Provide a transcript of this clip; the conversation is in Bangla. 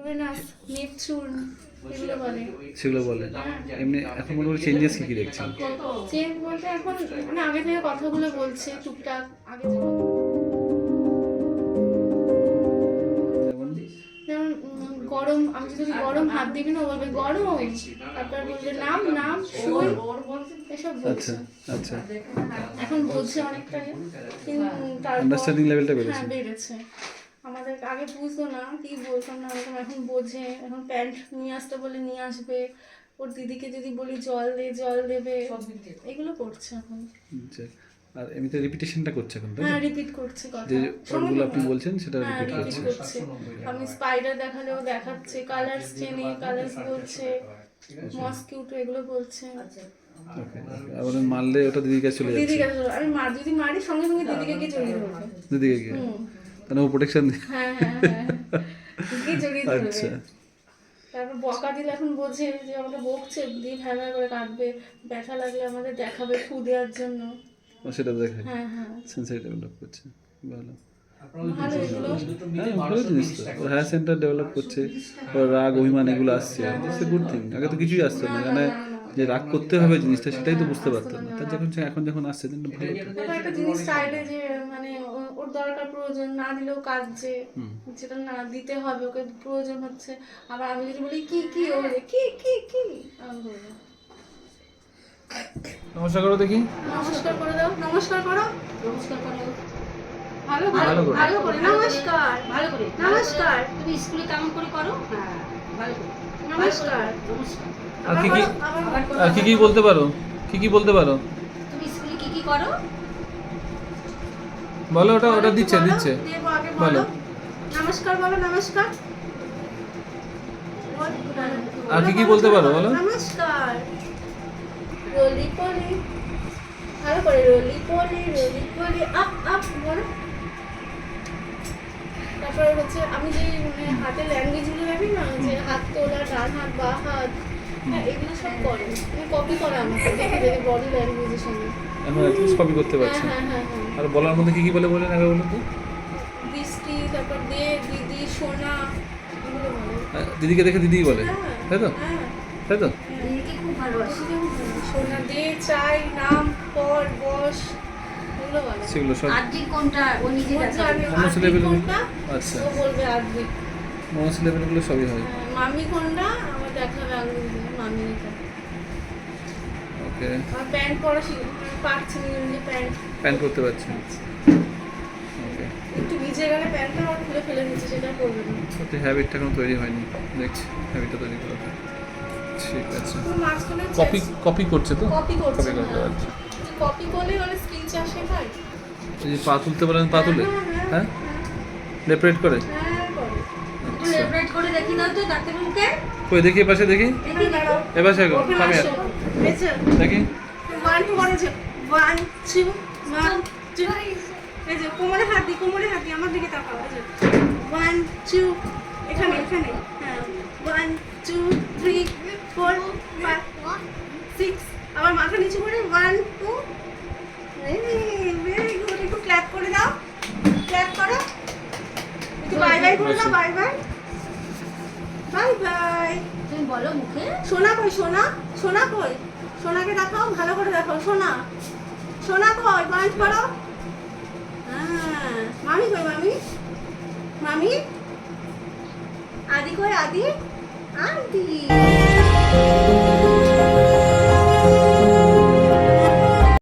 ইউরেনাস, নেপচুন সেগুলো বলে। এমনি এখন মোটামুটি চেঞ্জেস কি দেখছেন? চেঞ্জ বলতে এখন মানে আগে থেকে কথাগুলো বলছে টুকটাক। আগে যেমন গরম, আমি যদি গরম হাত দিবি না বলবে গরম, তারপর বলবে নাম নাম শুই, এসব বলছে। আচ্ছা, এখন বুঝছে অনেকটা, কিন্তু আন্ডারস্ট্যান্ডিং লেভেলটা বেড়েছে। হ্যাঁ বেড়েছে। আমাদের আগে বুঝতো না, কি বলতাম না, এখন বোঝে। এখন প্যান্ট নিয়ে আসতে বলে নিয়ে আসবে, ওর দিদিকে যদি বলি জল দে জল দেবে, এগুলো করছে এখন। আচ্ছা, আর এমনিতে রিপিটেশনটা করছে এখন, তাই? হ্যাঁ রিপিট করছে কথা, যে ওয়ার্ডগুলো আপনি বলছেন সেটা হ্যাঁ রিপিট রিপিট করছে। করছে। আমি স্পাইডার দেখালেও দেখাচ্ছে, কালার্স চেনে কালার্স বলছে, মসকিউটো এগুলো বলছে। ওকে, আবার মারলে ওটা দিদির কাছে চলে যাচ্ছে। দিদির কাছে আমি যদি মারি সঙ্গে সঙ্গে দিদিকে গিয়ে জড়িয়ে ধরবে। দিদিকে গিয়ে তাহলে ও প্রোটেকশন দিই। হ্যাঁ হ্যাঁ হ্যাঁ, গিয়ে জড়িয়ে ধরবে। আচ্ছা, তারপর বকা দিলে এখন বোঝে যে আমাকে বকছে, দিন হ্যাঁ হ্যাঁ করে কাঁদবে, ব্যথা লাগলে আমাদের দেখাবে ফু দেওয়ার জন্য। ও সেটা দেখে হ্যাঁ হ্যাঁ সেন্সারি ডেভেলপ করছে। ভালো, ভালো এগুলো। হ্যাঁ ভালো জিনিস তো। ওর হায়ার সেন্টার ডেভেলপ করছে, ওর রাগ অভিমান এগুলো আসছে, ইটস এ গুড থিং। আগে তো কিছুই আসতো না, মানে যে রাগ করতে হবে জিনিসটা সেটাই তো বুঝতে পারতাম না। তার এখন যখন আসছে ভালো তো। তারপর একটা জিনিস চাইলে যে মানে ওর দরকার প্রয়োজন, না দিলেও কাঁদছে, যেটা না দিতে হবে ওকে প্রয়োজন হচ্ছে। আবার আমি যদি বলি কি কি, ও বলে কি কি কি, আমি বলবো নমস্কার করো দেখি। নমস্কার করে দাও, নমস্কার করো, নমস্কার করো, ভালো ভালো করে। ভালো করে নমস্কার, ভালো করে নমস্কার। তুমি স্কুলে কেমন করে করো? হ্যাঁ ভালো করে নমস্কার। নমস্কার। আর কি কি বলতে পারো? কি কি বলতে পারো তুমি স্কুলে কি কি করো? বলো। ওটা দিচ্ছে দিচ্ছে দেবো, আগে বলো। বলো নমস্কার, বলো নমস্কার। আর কি কি বলতে পারো বলো। নমস্কার। রোলি পলি, ভালো করে রোলি পলি আপ আপ বলো। তারপরে হচ্ছে আমি যে মানে হাতের ল্যাঙ্গুয়েজগুলো রাখি না, যে হাত তোলা, ডান হাত বা হাত, হ্যাঁ এগুলো সব করে, মানে কপি করে আমাকে দেখে দেখে বডি ল্যাঙ্গুয়েজের সঙ্গে। এখন অ্যাটলিস্ট কপি করতে পারছি। হ্যাঁ হ্যাঁ হ্যাঁ হ্যাঁ। আর বলার মধ্যে কি কি বলেন আগে বলো তো। বৃষ্টি, তারপর দে, দিদি, সোনা, এগুলো বলে। দিদিকে দেখে দিদিই বলে, তাই তো? হ্যাঁ তাই তো? দিদিকে খুব ভালোবাসি। সোনা, দে, চাই, নাম, পর, বস, এগুলো বলে। সেগুলো সব আদ্রিক কোনটা ও নিজে বলছে দেখাবে। আমি মনোজ আদ্রিক লেভেল। কোনটা, আচ্ছা, ও বলবে আদ্রিক। মনোজ লেভেলগুলো সবই হয়। মামি কোনটা, আমার দেখাবে আঙুল দিয়ে মামি এটা। ওকে, আর প্যান্ট পরা পারছি না, নিজে প্যান্ট প্যান্ট করতে পারছি। ওকে, একটু ভিজে গেলে প্যান্টটা আমার খুলে ফেলে দিচ্ছে, সেটা করবে না। ওতে হ্যাবিটটা এখনো তৈরি হয়নি, দেখছি হ্যাবিটটা তৈরি করা। ঠিক আছে, তো মাঝখানে কপি করছে তো? কপি করছে, কপি করতে পারছে। কপি করলে মানে স্কিল চাষ শেখায়। এই যে পা তুলতে বলেন, পা তুলে, হ্যাঁ লেপারেট করে। হ্যাঁ করে। একটু লেফট করে দেখি দাও তো ডাক্তারবাবুকে। কই দেখি এপাশে দেখি, দেখি দাঁড়াও। এপাশে গো ওখানে কামে আসো। বেঁচে। দেখি। 1 2 করেছে, 1 2 1 2, এই যে কোমরে হাত দি, আমার দিকে তাকাও, এই যে 1 2, এখানে হ্যাঁ 1 2 3 4 5 6, আবার মাথা নিচু করে 1 2, ভেরি গুড। একটু ক্ল্যাপ করে দাও, ক্ল্যাপ করো, একটু বাই বাই করে দাও, বাই বাই বাই বাই। তুমি বলো মুখে। সোনা কই, সোনা কই, সোনাকে দেখাও, ভালো করে দেখাও, সোনা কই, পয়েন্ট করো। হ্যাঁ মামি কই, মামি আদি কই, আদি